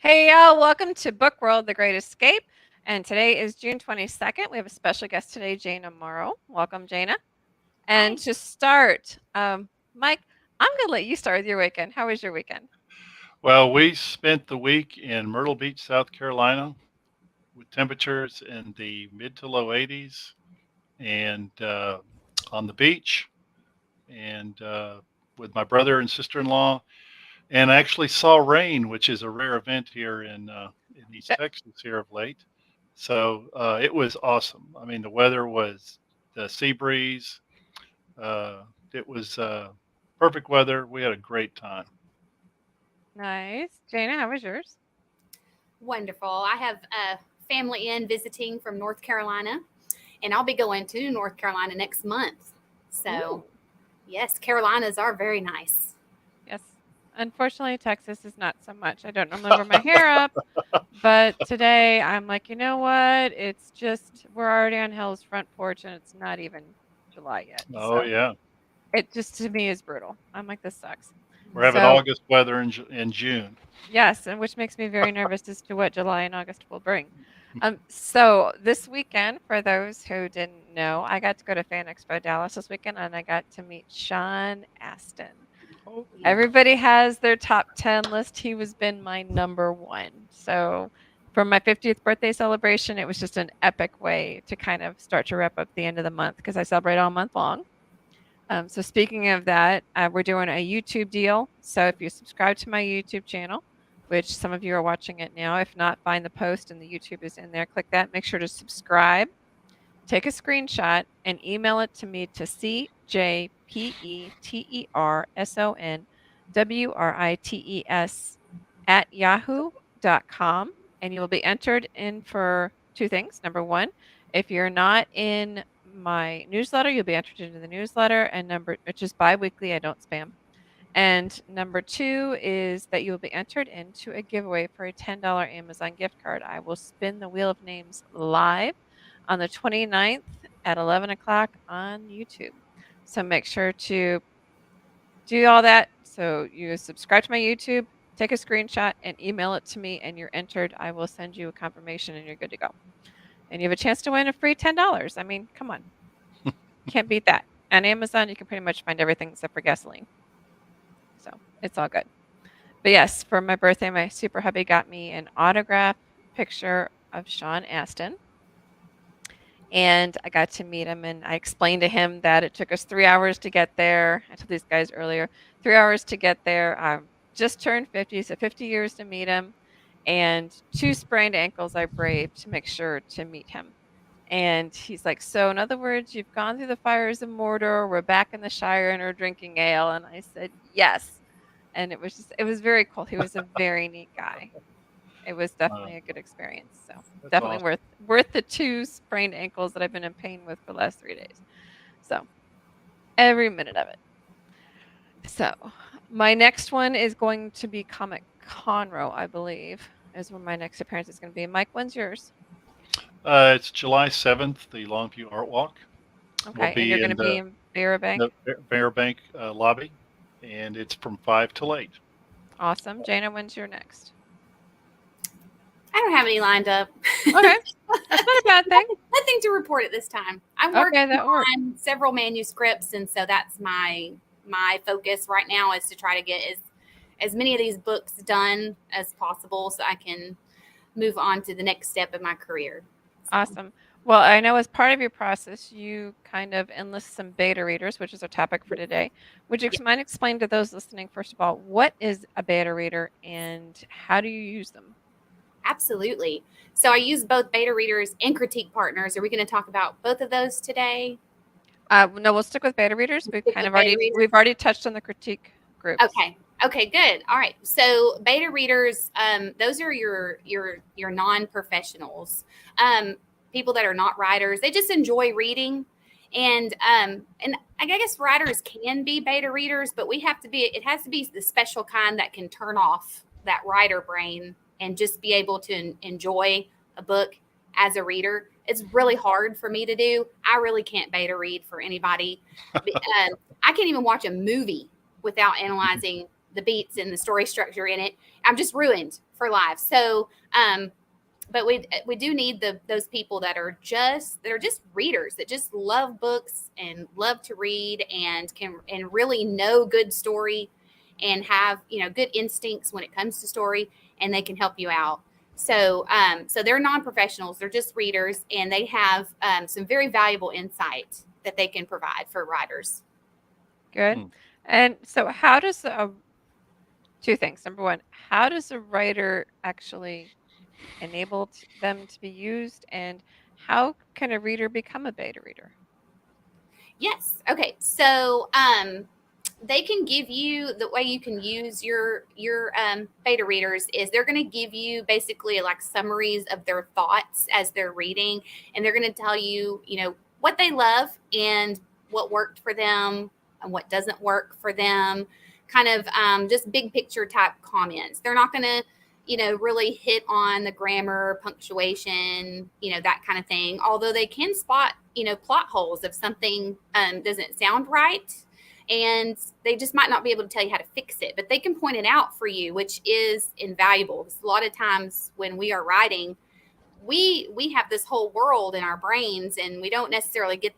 Hey, y'all, welcome to Book World, The Great Escape. And today is June 22nd. We have a special guest today, Jayna Morrow. Welcome, Jayna. And Hi. to start, Mike, I'm going to let you start with your weekend. How was your weekend? Well, we spent the week in Myrtle Beach, South Carolina, with temperatures in the mid to low 80s, and on the beach, and with my brother and sister-in-law, and I actually saw rain, which is a rare event here in East That- Texas here of late. So it was awesome. I mean, the weather was the sea breeze. Uh, it was perfect weather. We had a great time. Nice. Jayna, how was yours? Wonderful. I have family in visiting from North Carolina, and I'll be going to North Carolina next month. So, Ooh. yes, Carolinas are very nice. Yes. Unfortunately, Texas is not so much. I don't normally wear my hair up, but today I'm like, you know what? It's just, we're already on hell's front porch and it's not even July yet. Oh So yeah. it just to me is brutal. I'm like, this sucks. We're having So, August weather in June. yes, and which makes me very nervous as to what July and August will bring. So this weekend, for those who didn't know, I got to go to Fan Expo Dallas this weekend, and I got to meet Sean Astin. Oh, Everybody has their top 10 list. He was been my number one. So for my 50th birthday celebration, it was just an epic way to kind of start to wrap up the end of the month because I celebrate all month long. So speaking of that, we're doing a YouTube deal. So if you subscribe to my YouTube channel, which some of you are watching it now, if not, find the post and the YouTube is in there. Click that. Make sure to subscribe. Take a screenshot and email it to me to cjpetersonwrites at yahoo.com. And you will be entered in for two things. Number one, if you're not in my newsletter, you'll be entered into the newsletter. And number, which is bi weekly, I don't spam. And number two is that you will be entered into a giveaway for a $10 Amazon gift card. I will spin the Wheel of Names live on the 29th at 11 o'clock on YouTube. So make sure to do all that. So you subscribe to my YouTube, take a screenshot, and email it to me, and you're entered. I will send you a confirmation, and you're good to go. And you have a chance to win a free $10. I mean, come on. Can't beat that. On Amazon, you can pretty much find everything except for gasoline. So it's all good. But yes, for my birthday, my super hubby got me an autograph picture of Sean Astin. And I got to meet him, and I explained to him that it took us 3 hours to get there. I told these guys earlier, 3 hours to get there. Just turned 50, so 50 years to meet him, and two sprained ankles I braved to make sure to meet him. And he's like, so in other words, you've gone through the fires of Mordor. We're back in the Shire and we're drinking ale. And I said, yes. And it was very cool. He was a very neat guy. It was uh, definitely a good experience. So that's definitely awesome. worth the two sprained ankles that I've been in pain with for the last 3 days. So every minute of it. So my next one is going to be Comic Conroe, I believe, is where my next appearance is going to be. Mike, when's yours? It's July 7th. The Longview Art Walk will Okay, and you're be going to in be in Bear the Bank. Bear Bank lobby, and it's from 5 till 8. Awesome. Jayna, when's your next? I don't have any lined up. Okay, that's not a bad thing. Nothing to report at this time. I'm Okay, working that works. on several manuscripts, and so that's my focus right now is to try to get as many of these books done as possible, so I can move on to the next step of my career. So. Awesome. Well, I know as part of your process, you kind of enlist some beta readers, which is our topic for today. Would you mind explain to those listening, first of all, what is a beta reader and how do you use them? Absolutely. So I use both beta readers and critique partners. Are we going to talk about both of those today? No, we'll stick with beta readers. Stick with beta readers. We've already touched on the critique groups. Okay. Okay. Good. All right. So beta readers, those are your non-professionals, people that are not writers. They just enjoy reading, and I guess writers can be beta readers, but we have to be. It has to be the special kind that can turn off that writer brain and just be able to enjoy a book as a reader. It's really hard for me to do. I really can't beta read for anybody. I can't even watch a movie without analyzing the beats and the story structure in it. I'm just ruined for life. So but we do need those people that are just readers that just love books and love to read and can and really know good story and have good instincts when it comes to story, and they can help you out. So so they're non-professionals, they're just readers, and they have some very valuable insight that they can provide for writers. Good. Hmm. And so, how does two things? Number one, how does a writer actually enable them to be used, and how can a reader become a beta reader? Yes. Okay. So they can give you the way you can use your beta readers is they're going to give you basically like summaries of their thoughts as they're reading, and they're going to tell you what they love and what worked for them and what doesn't work for them, kind of just big picture type comments. They're not going to really hit on the grammar, punctuation, that kind of thing, although they can spot plot holes if something doesn't sound right, and they just might not be able to tell you how to fix it, but they can point it out for you, which is invaluable. Because a lot of times when we are writing, we have this whole world in our brains, and we don't necessarily get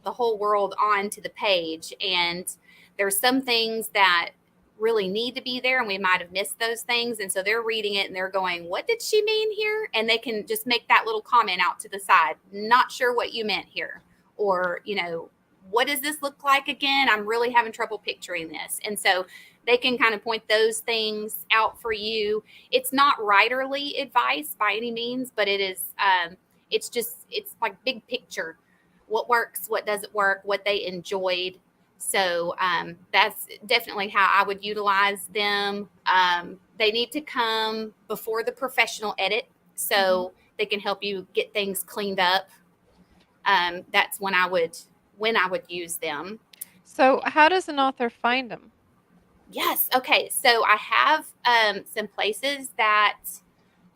the whole world onto the page. And there's some things that really need to be there, and we might have missed those things. And so they're reading it and they're going, "What did she mean here?" And they can just make that little comment out to the side, "Not sure what you meant here," or "What does this look like again? I'm really having trouble picturing this." And so they can kind of point those things out for you. It's not writerly advice by any means, but it is. It's like big picture, what works, what doesn't work, what they enjoyed. So that's definitely how I would utilize them. They need to come before the professional edit, Hmm. so they can help you get things cleaned up. That's when I would use them. So, how does an author find them? Yes. Okay. So I have some places that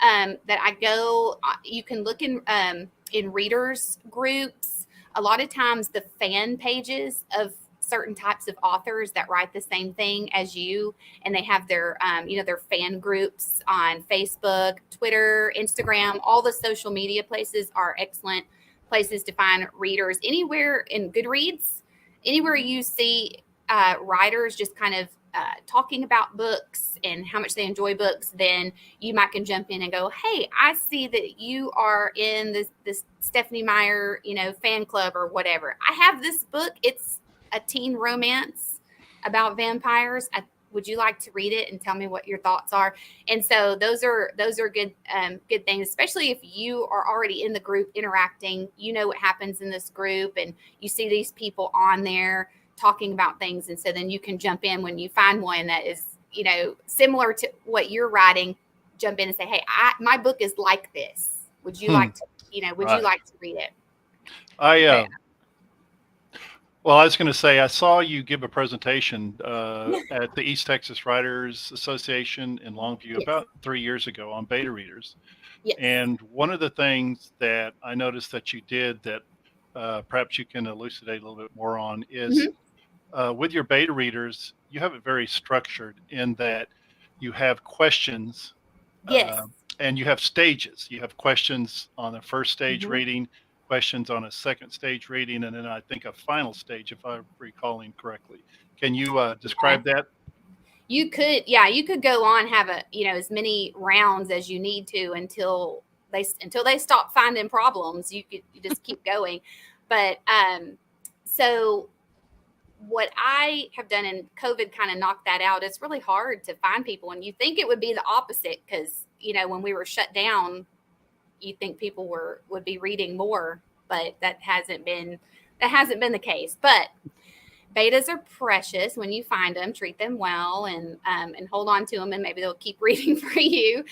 I go. You can look in readers groups. A lot of times, the fan pages of certain types of authors that write the same thing as you, and they have their their fan groups on Facebook, Twitter, Instagram. All the social media places are excellent places to find readers. Anywhere in Goodreads, anywhere Hmm. you see writers just kind of talking about books and how much they enjoy books, then you might can jump in and go, "Hey, I see that you are in this Stephanie Meyer, fan club or whatever. I have this book. It's a teen romance about vampires. Would you like to read it and tell me what your thoughts are?" And so those are good things, especially if you are already in the group interacting. You know what happens in this group, and you see these people on there talking about things, and so then you can jump in when you find one that is similar to what you're writing. Jump in and say, "Hey, my book is like this. Would you Hmm. like to would you Right. like to read it?" I Okay. Well, I was going to say I saw you give a presentation at the East Texas Writers Association in Longview Yes. about 3 years ago on beta readers. Yes. And one of the things that I noticed that you did that perhaps you can elucidate a little bit more on is Hmm. with your beta readers, you have it very structured in that you have questions Yes. uh, and you have stages. You have questions on the first stage Hmm. reading, questions on a second stage reading, and then I think a final stage, if I'm recalling correctly. Can you Yeah. describe that? You could go on, have as many rounds as you need to until they stop finding problems. You just keep going. But so what I have done, and COVID kind of knocked that out. It's really hard to find people, and you think it would be the opposite because when we were shut down, you think people would be reading more, but that hasn't been the case. But betas are precious. When you find them, treat them well, and hold on to them, and maybe they'll keep reading for you.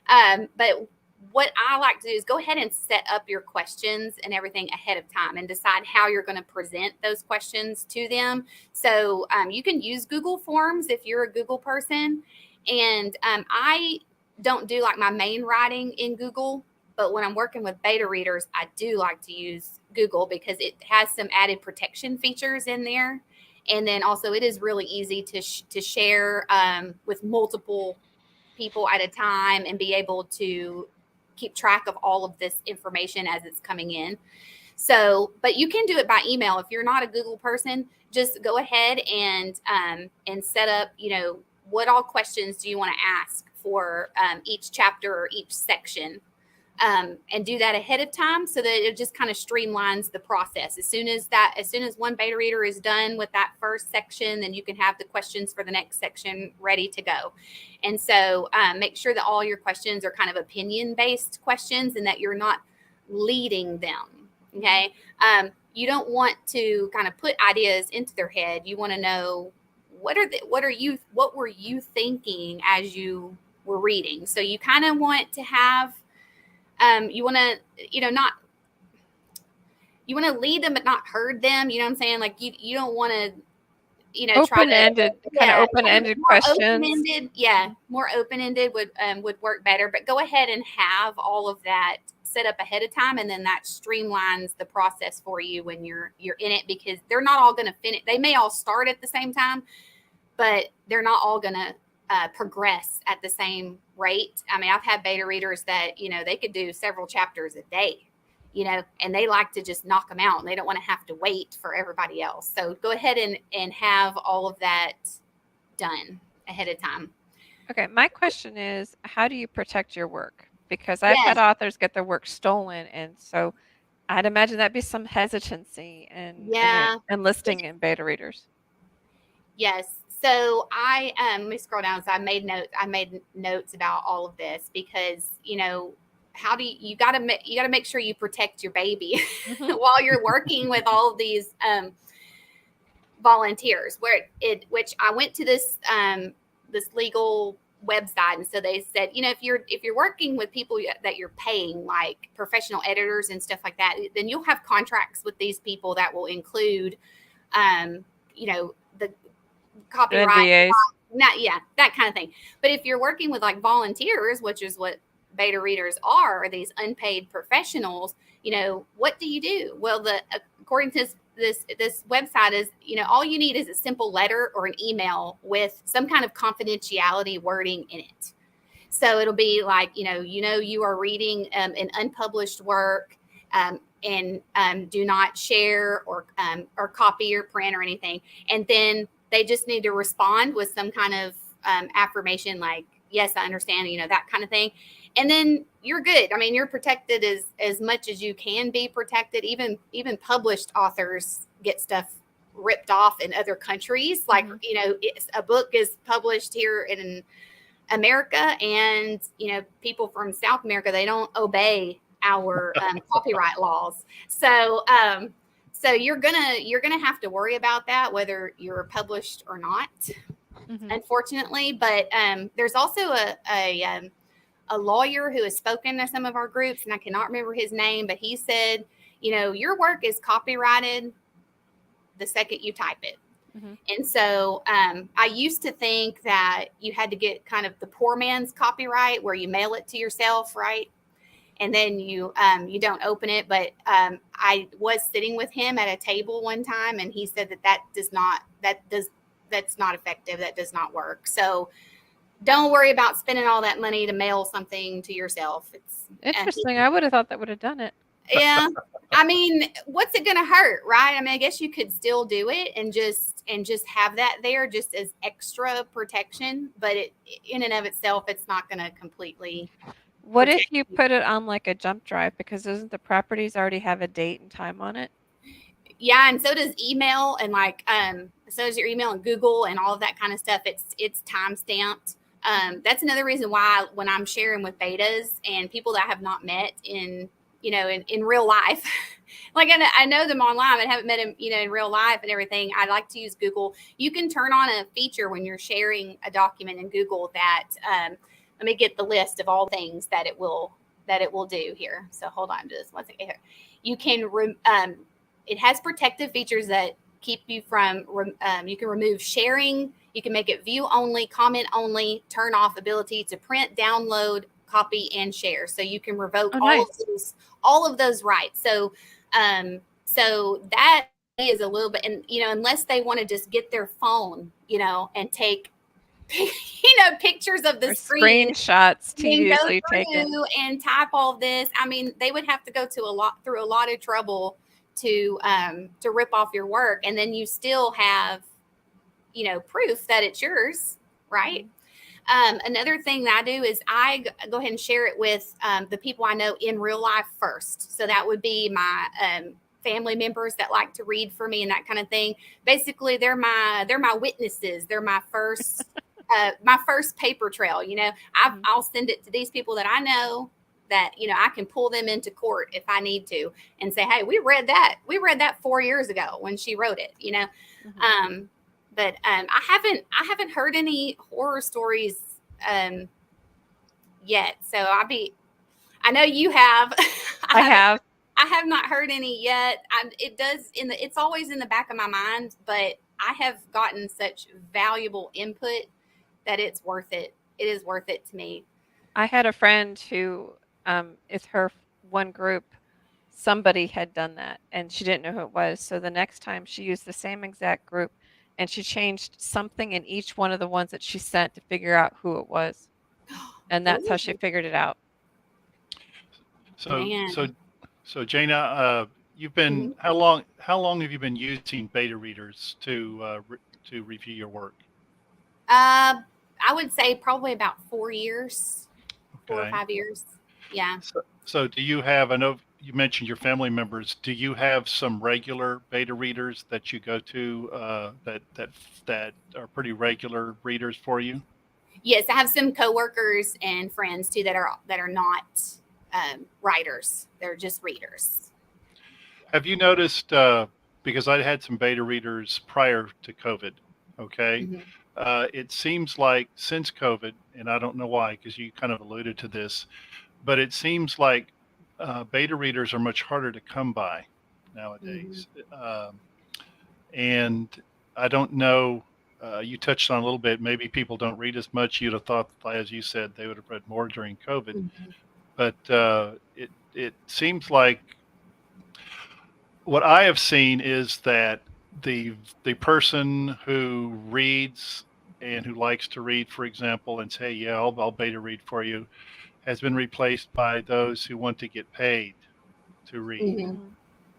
But what I like to do is go ahead and set up your questions and everything ahead of time, and decide how you're going to present those questions to them. So you can use Google Forms if you're a Google person. And I don't do like my main writing in Google, but when I'm working with beta readers, I do like to use Google because it has some added protection features in there. And then also, it is really easy to share with multiple people at a time and be able to keep track of all of this information as it's coming in. So, but you can do it by email. If you're not a Google person, just go ahead and set up, what all questions do you want to ask for each chapter or each section, and do that ahead of time so that it just kind of streamlines the process. As soon as one beta reader is done with that first section, then you can have the questions for the next section ready to go. And so make sure that all your questions are kind of opinion-based questions and that you're not leading them. Okay. You don't want to kind of put ideas into their head. You want to know what were you thinking as you were reading? So you kind of want to have, you want to, not, you want to lead them, but not herd them. You know what I'm saying? Like you don't want to, open-ended, kind of open-ended questions. Open-ended, more open-ended would work better. But go ahead and have all of that set up ahead of time, and then that streamlines the process for you when you're in it, because they're not all going to finish. They may all start at the same time, but they're not all going to progress at the same rate. I mean, I've had beta readers that they could do several chapters a day, and they like to just knock them out, and they don't want to have to wait for everybody else. So go ahead and have all of that done ahead of time. Okay, my question is, how do you protect your work? Because I've had authors get their work stolen, and so I'd imagine that'd be some hesitancy in enlisting in beta readers. Yes. So let me scroll down. So I made notes about all of this, because how do you got to make sure you protect your baby while you're working with all of these volunteers. Which I went to this legal website, and so they said, if you're working with people that you're paying, like professional editors and stuff like that, then you'll have contracts with these people that will include the copyright, that kind of thing. But if you're working with like volunteers, which is what beta readers are these unpaid professionals, what do you do? Well, according to this website is, all you need is a simple letter or an email with some kind of confidentiality wording in it. So it'll be like, you are reading an unpublished work, and do not share or copy or print or anything. And then they just need to respond with some kind of affirmation, like, yes, I understand, that kind of thing. And then you're good. I mean, you're protected as much as you can be protected. Even published authors get stuff ripped off in other countries. Like, a book is published here in America, and, people from South America, they don't obey our copyright laws. So you're gonna have to worry about that, whether you're published or not, unfortunately. But there's also a lawyer who has spoken to some of our groups, and I cannot remember his name, but he said, your work is copyrighted the second you type it. And so I used to think that you had to get kind of the poor man's copyright, where you mail it to yourself, right? And then you don't open it. But I was sitting with him at a table one time, and he said that's not effective. That does not work. So don't worry about spending all that money to mail something to yourself. It's interesting. I would have thought that would have done it. Yeah. I mean, what's it going to hurt, right? I mean, I guess you could still do it and just have that there just as extra protection, but it in and of itself, it's not going to completely. What if you put it on like a jump drive? Because doesn't the properties already have a date and time on it? Yeah, and so does email, and so does your email and Google and all of that kind of stuff. It's time stamped. That's another reason why when I'm sharing with betas and people that I have not met in real life, like I know them online, but haven't met them, in real life and everything. I like to use Google. You can turn on a feature when you're sharing a document in Google that, let me get the list of all things that it will do here. So hold on to this one second here. You can, it has protective features that keep you from, you can remove sharing. You can make it view only, comment only, turn off ability to print, download, copy, and share. So you can revoke all of those rights. So that is a little bit, and unless they want to just get their phone, and take pictures of the Or screen screenshots and then go usually taken. through and type all this. I mean, they would have to go through a lot of trouble to rip off your work, and then you still have proof that it's yours, right? Mhm. Another thing that I do is go ahead and share it with the people I know in real life first. So that would be my family members that like to read for me and that kind of thing. Basically, they're my witnesses. They're my first paper trail. Mhm. I'll send it to these people that I know that I can pull them into court if I need to and say, hey, we read that 4 years ago when she wrote it. Mhm. Um, but I haven't heard any horror stories um, yet. So I know you have. I I haven't. have. I have not heard any yet. It's always in the back of my mind, but I have gotten such valuable input that it's worth it. It is worth it to me. I had a friend who, it's her one group, somebody had done that and she didn't know who it was. So the next time she used the same exact group and she changed something in each one of the ones that she sent to figure out who it was. And that's how she Ooh, figured it out. So so man. so Jayna, you've been Mhm. how long have you been using beta readers to review your work? I would say probably about 4 years, 4 or Okay. 5 years. Yeah. So do you have, I know you mentioned your family members. Do you have some regular beta readers that you go to that are pretty regular readers for you? Yes, I have some coworkers and friends too that are not writers. They're just readers. Have you noticed, because I had some beta readers prior to COVID, okay? Hmm. It seems like since COVID, and I don't know why, because you kind of alluded to this, but it seems like beta readers are much harder to come by Hmm. nowadays. And I don't know, you touched on a little bit, maybe people don't read as much. You'd have thought, as you said, they would have read more during COVID. Hmm. But it seems like what I have seen is that the person who reads and who likes to read, for example, and say, "Yeah, I'll beta read for you," has been replaced by those who want to get paid to read. Hmm.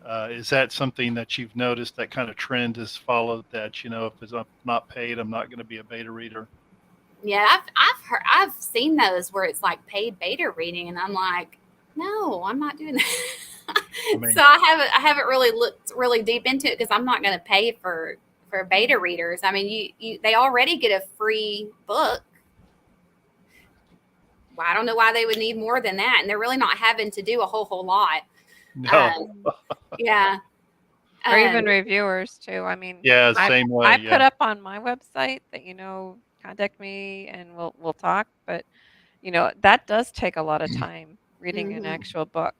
Mhm. Is that something that you've noticed? That kind of trend has followed. That if it's not paid, I'm not going to be a beta reader. Yeah, I've seen those where it's like paid beta reading, and I'm like, no, I'm not doing that. I So mean, I haven't really looked really deep into it because I'm not going to pay for beta readers. I mean, they already get a free book. Well, I don't know why they would need more than that, and they're really not having to do a whole lot. no, Um, Mhm. yeah. Or even Um, reviewers too. I mean, yeah, I same way, I put yeah, up on my website that, contact me and we'll talk, but that does take a lot of time reading an mhm. actual book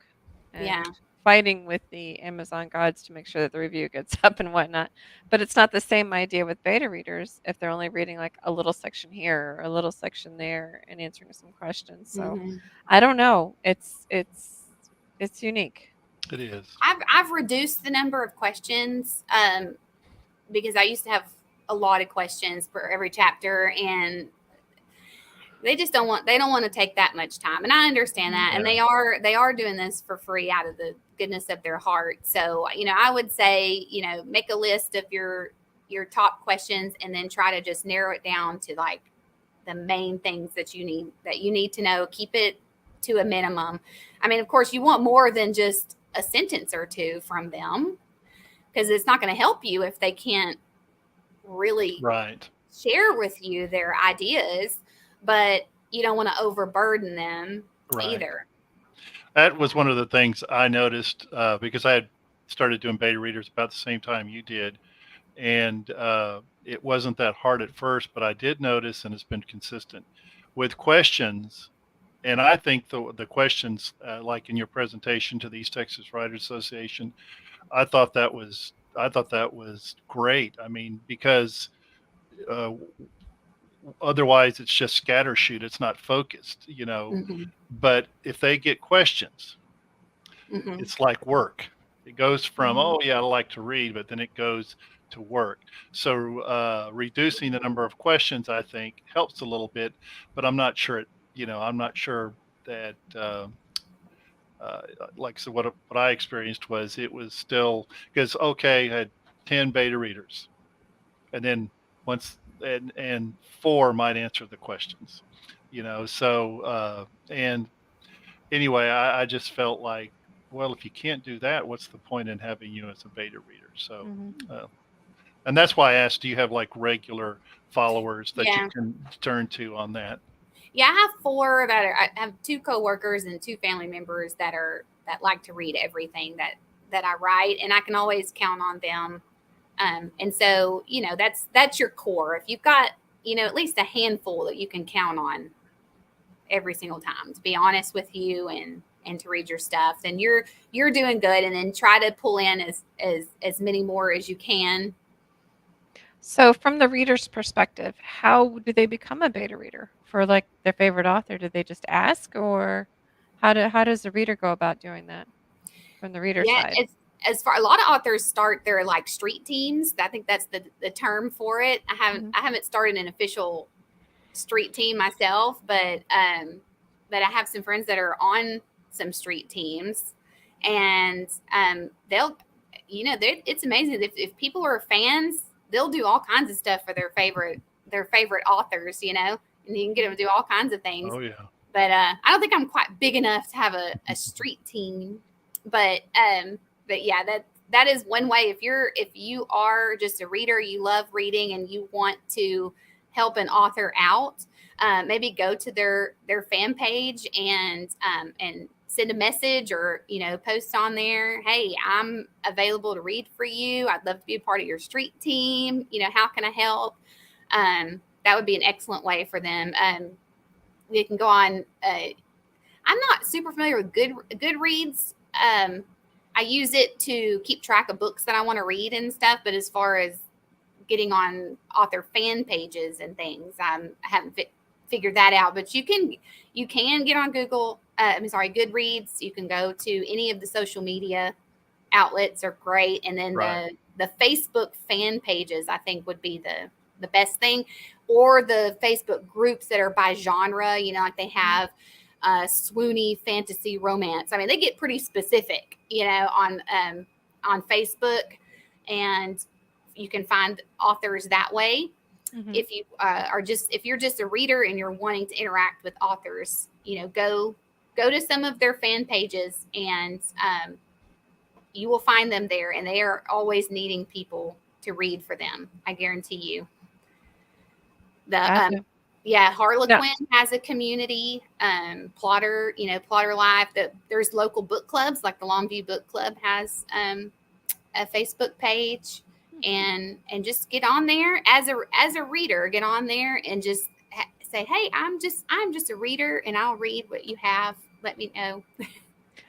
Yeah. and fighting with the Amazon gods to make sure that the review gets up and whatnot. But it's not the same idea with beta readers if they're only reading like a little section here or a little section there and answering some questions. So Mhm. I don't know. It's unique. it is. I've reduced the number of questions because I used to have a lot of questions for every chapter, and they don't want to take that much time, and I understand Mhm. that, and Yeah, they are doing this for free out of the goodness of their heart. So I would say make a list of your top questions and then try to just narrow it down to like the main things that you need to know. Keep it to a minimum. I mean, of course, you want more than just a sentence or two from them because it's not going to help you if they can't really right, share with you their ideas, but you don't want to overburden them right. either. That was one of the things I noticed because I had started doing beta readers about the same time you did, and it wasn't that hard at first, but I did notice, and it's been consistent with questions. And I think the questions, like in your presentation to the East Texas Writers Association, I thought that was great. I mean, because uh, otherwise it's just scattershoot. It's not focused. Hmm. But if they get questions, Hmm. it's like work. It goes from, Mhm. oh yeah, I like to read, but then it goes to work. So reducing the number of questions, I think, helps a little bit, but I'm not sure I'm not sure that uh, like so what I experienced was it was still because okay, I had 10 beta readers, and then once and four might answer the questions, so and anyway, I just felt like, well, if you can't do that, what's the point in having you as a beta reader? So, Mhm. uh, and that's why I asked, do you have like regular followers that you Yeah. can turn to on that? Yeah, I have four that are. I have two coworkers and two family members that like to read everything that I write, and I can always count on them. And so that's your core. If you've got at least a handful that you can count on every single time to be honest with you and to read your stuff, then you're doing good. And then try to pull in as many more as you can. So, from the reader's perspective, how do they become a beta reader for like their favorite author? Do they just ask, or how does the reader go about doing that from the reader Yeah, side? it's as far a lot of authors start their like street teams. I think that's the term for it. I haven't Mhm. I haven't started an official street team myself, but I have some friends that are on some street teams, and they'll it's amazing if people are fans, they'll do all kinds of stuff for their favorite authors, and you can get them to do all kinds of things. Oh yeah, But I don't think I'm quite big enough to have a street team. But but yeah, that is one way. If you are just a reader, you love reading, and you want to help an author out, maybe go to their fan page and send a message, or post on there, hey, I'm available to read for you, I'd love to be a part of your street team, how can I help? That would be an excellent way for them. They can go on. I'm not super familiar with Goodreads. I use it to keep track of books that I want to read and stuff. But as far as getting on author fan pages and things, I haven't figured that out. But you can get on Google. I'm sorry, Goodreads. You can go to any of the social media outlets are great, and then right, the Facebook fan pages I think would be the best thing, or the Facebook groups that are by genre. Like they Mhm. have swoony fantasy romance. I mean, they get pretty specific, on Facebook, and you can find authors that way. Mhm. If you're just a reader and you're wanting to interact with authors, go to some of their fan pages, and you will find them there, and they are always needing people to read for them. I guarantee you. The Gotcha. Yeah, No. Harlequin has a community. Plotter, Plotter Life. There's local book clubs, like the Longview Book Club has a Facebook page, Hmm. and just get on there as a reader. Get on there and just say, hey, I'm just a reader, and I'll read what you have. Let me know.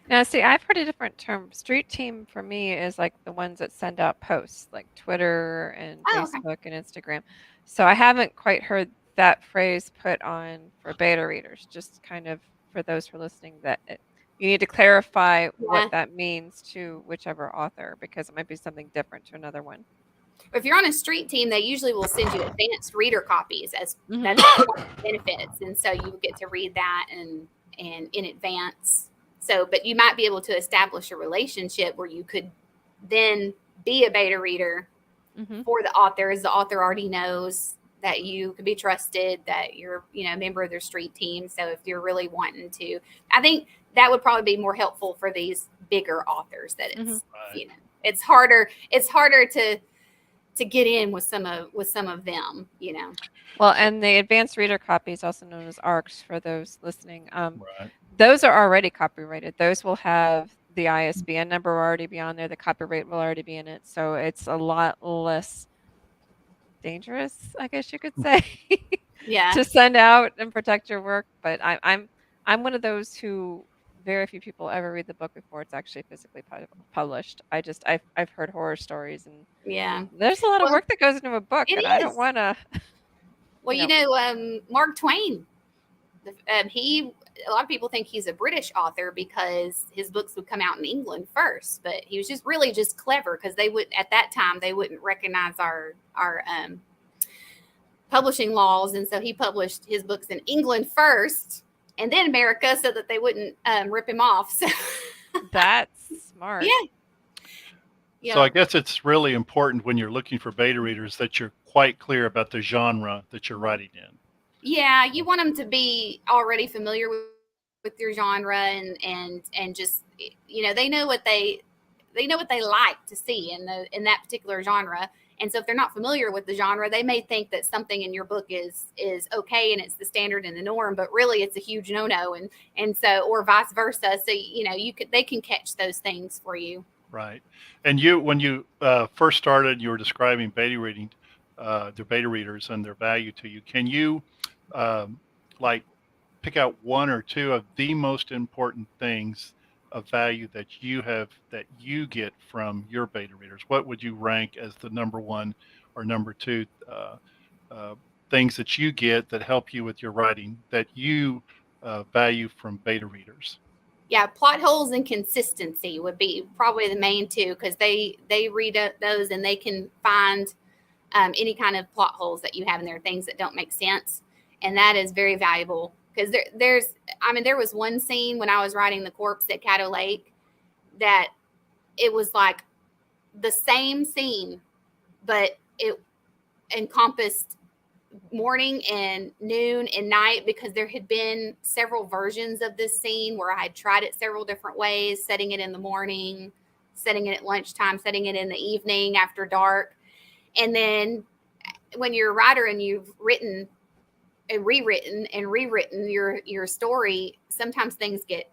Now, see, I've heard a different term. Street team for me is like the ones that send out posts, like Twitter and Oh, okay. Facebook and Instagram. So I haven't quite heard that phrase put on for beta readers, just kind of for those who are listening that you need to clarify what Yeah. that means to whichever author because it might be something different to another one. If you're on a street team, they usually will send you advanced reader copies, as Hmm. that's one of the benefits, and so you will get to read that and in advance. So, but you might be able to establish a relationship where you could then be a beta reader Hmm. for the author, as the author already knows that you can be trusted, that you're a member of their street team. So if you're really wanting to, I think that would probably be more helpful for these bigger authors. That Hmm. right. it's harder to get in with some of them. Well, and the advanced reader copies, also known as ARCs for those listening, Right. those are already copyrighted. Those will have the ISBN number already be on there. The copyright will already be in it. So it's a lot less dangerous, I guess you could say, Yeah. to send out and protect your work. But I'm one of those who very few people ever read the book before it's actually physically published. I've heard horror stories and Yeah. there's a lot of Well, work that goes into a book, it and I don't is. want to, Well, you know. Mark Twain, he a lot of people think he's a British author because his books would come out in England first, but he was just really just clever because they would at that time they wouldn't recognize our publishing laws, and so he published his books in England first and then America so that they wouldn't rip him off. So That's smart. yeah, So I yeah, guess it's really important when you're looking for beta readers that you're quite clear about the genre that you're writing in. yeah. You want them to be already familiar with your genre and just they know what they know what they like to see in that particular genre. And so if they're not familiar with the genre, they may think that something in your book is okay and it's the standard and the norm, but really it's a huge no-no. And so, or vice versa. So, they can catch those things for you. Right. And when you first started, you were describing beta reading, the beta readers and their value to you. Can you um, like pick out one or two of the most important things of value that you get from your beta readers? What would you rank as the number one or number two uh, things that you get that help you with your writing that you value from beta readers? Yeah, plot holes and consistency would be probably the main two because they read those and they can find any kind of plot holes that you have in there, things that don't make sense, and that is very valuable because there was one scene when I was writing the corpse at Caddo Lake that it was like the same scene, but it encompassed morning and noon and night because there had been several versions of this scene where I had tried it several different ways, setting it in the morning, setting it at lunchtime, setting it in the evening after dark. And then when you're a writer and you've written and rewritten your story, sometimes things get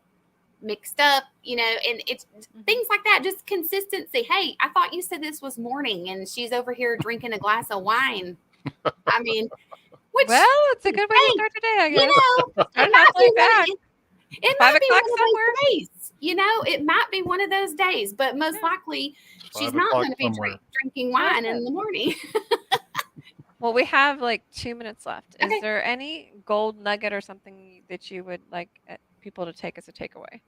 mixed up, and it's things like that. Just consistency. Hey, I thought you said this was morning and she's over here drinking a glass of wine. I mean, which, Well, it's a good way to hey, start your day, I you guess. know, Start it it off might be like that. it 5 might be o'clock one of somewhere. those days. It might be one of those days, but most Yeah. likely It's she's 5 not o'clock going to be somewhere. drinking wine Yeah. in the morning. Well, we have like 2 minutes left. Is Okay. there any gold nugget or something that you would like people to take as a takeaway?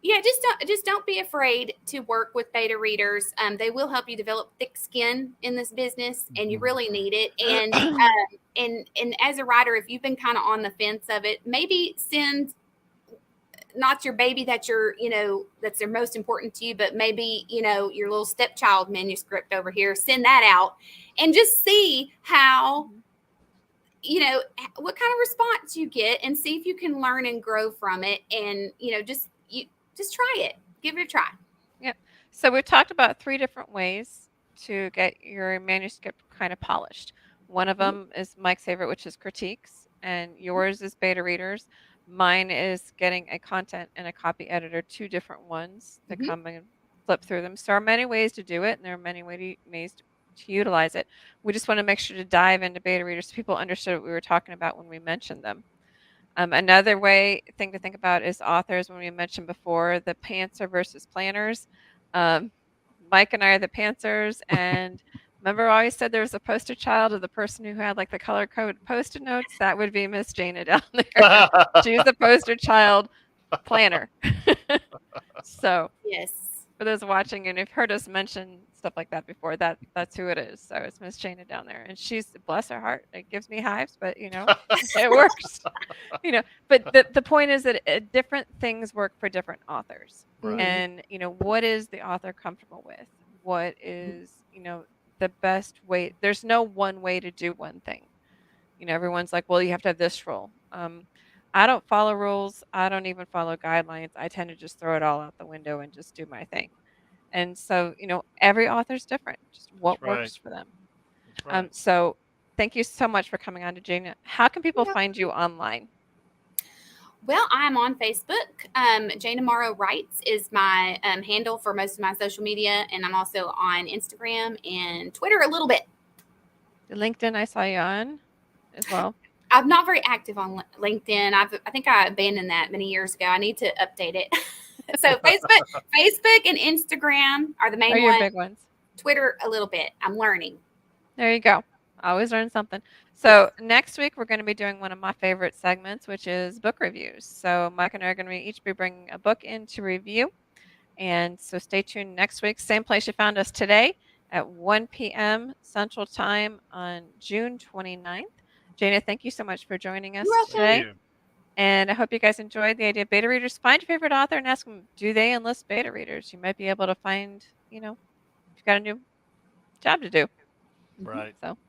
Yeah, just don't be afraid to work with beta readers. They will help you develop thick skin in this business, and you really need it. And as a writer, if you've been kind of on the fence of it, maybe send not your baby that's that's their most important to you, but maybe your little stepchild manuscript over here. Send that out, and just see how what kind of response you get, and see if you can learn and grow from it. And just try it, give it a try. Yeah. So we talked about 3 different ways to get your manuscript kind of polished. One of Mhm. them is Mike's favorite, which is critiques, and yours is beta readers. Mine is getting a content and a copy editor, 2 different ones to Mhm. come and flip through them. So there are many ways to do it, and there are many ways to utilize it. We just want to make sure to dive into beta readers so people understood what we were talking about when we mentioned them. Another thing to think about is authors. When we mentioned before, the pantser versus planners. Um, Mike and I are the pantsers, and remember, I always said there was a poster child of the person who had like the color code post-it notes. That would be Miss Jayna down there. She's the poster child planner. So Yes. for those watching, and you've heard us mention stuff like that before, that's who it is. So it's Miss Jayna down there, and she's, bless her heart, it gives me hives, but it works. But the point is that different things work for different authors. Right. And what is the author comfortable with? What is the best way? There's no one way to do one thing. Everyone's like, well, you have to have this rule. I don't follow rules. I don't even follow guidelines. I tend to just throw it all out the window and just do my thing. And so every author's different, just That's what right. works for them. That's right. So thank you so much for coming on to Jayna. How can people Yeah. find you online? Well, I'm on Facebook. Jayna Morrow Writes is my handle for most of my social media, and I'm also on Instagram and Twitter a little bit. The LinkedIn I saw you on as well. I'm not very active on LinkedIn. I think I abandoned that many years ago. I need to update it. So Facebook and Instagram are the main Are your ones. big ones. Twitter a little bit. I'm learning. There you go. Always learn something. So next week we're going to be doing one of my favorite segments, which is book reviews. So Mike and I are going to each be bringing a book in to review. And so stay tuned next week, same place you found us today at 1 p.m. Central Time on June 29th. Jayna, thank you so much for joining us You're Thank welcome. today. you. And I hope you guys enjoyed the idea of beta readers. Find your favorite author and ask them, do they enlist beta readers? You might be able to find, if you've got a new job to do. Mhm. Right. So